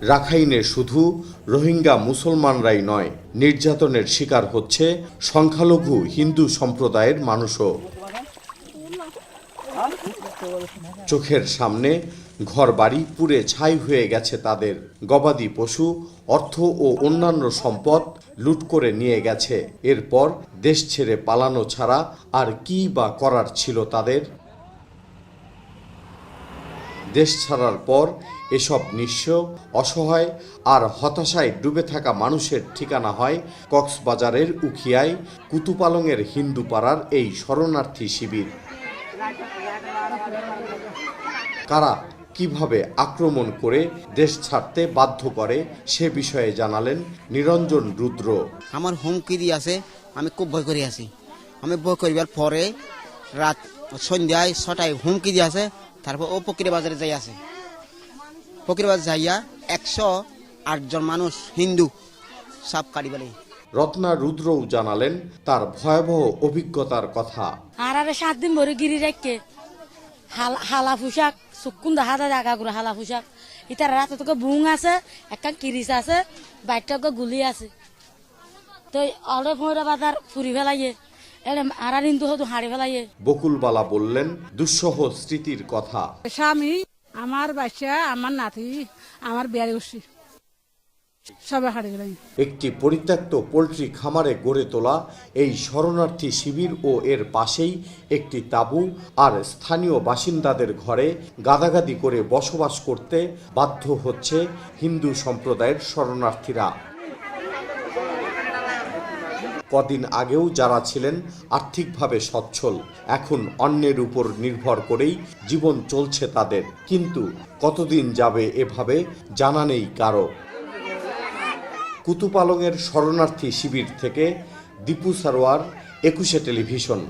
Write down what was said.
রাখাইনে শুধু রোহিঙ্গা মুসলমানরাই নয়, নির্যাতনের শিকার হচ্ছে সংখ্যালঘু হিন্দু সম্প্রদায়ের মানুষও। চোখের সামনে ঘরবাড়ি পুড়ে ছাই হয়ে গেছে তাদের, গবাদি পশু, অর্থ ও অন্যান্য সম্পদ লুট করে নিয়ে গেছে। এরপর দেশ ছেড়ে পালানো ছাড়া আর কী বা করার ছিল তাদের? দেশ ছাড়ার পর এসব নিঃস্ব, অসহায় আর হতাশায় ডুবে থাকা মানুষের ঠিকানা হয় কক্সবাজারের উখিয়ায় কুতুপালংয়ের হিন্দুপাড়ার এই শরণার্থী শিবির। কারা কিভাবে আক্রমণ করে দেশ ছাড়তে বাধ্য করে সে বিষয়ে জানালেন নিরঞ্জন রুদ্র। আমার হুমকি দিয়ে আছে, আমি খুব ভয় করে আছি। আমি ভয় করিবার পরে রাত সন্ধ্যায় 6টায় হুমকি দিয়ে আছে। তারপর ও ফকির বাজারে যাই আছে, ফকির বাজার যাইয়া 108 জন মানুষ হিন্দু সাপ কাটি বলে। রত্না রুদ্রও জানালেন তার ভয়াবহ অভিজ্ঞতার কথা। আর 7 দিন ভরে গিরি রাখকে হালা পোশাক চুকুন হাতে জায়গা করে হালা পোশাক ইতার রাতে তোকে বুং আছে, একটা কিরিচ আছে, বাইরটা গুলি আছে। তো অলরে ফোঁড়া বাজার ফুরি ফেলাইয়ে এলে আর কিন্তু হয়তো হাড়ি ফেলাইয়ে। বকুলবালা বললেন দুঃসহ স্মৃতির কথা। স্বামী, আমার বাচ্চা, আমার নাতি, আমার বিয়ারে উঠছি, সবাই হারিয়ে গেলাম। একটি পরিত্যক্ত পোল্ট্রি খামারে গড়ে তোলা এই শরণার্থী শিবির ও এর পাশেই একটি তাঁবু আর স্থানীয় বাসিন্দাদের ঘরে গাদাগাদি করে বসবাস করতে বাধ্য হচ্ছে হিন্দু সম্প্রদায়ের শরণার্থীরা। কদিন আগেও যারা ছিলেন আর্থিকভাবে সচ্ছল, এখন অন্যের উপর নির্ভর করেই জীবন চলছে তাদের। কিন্তু কতদিন যাবে এভাবে জানা নেই কারো। কুতুপালংয়ের শরণার্থী শিবির থেকে দীপু সারোয়ার, 21 টেলিভিশন।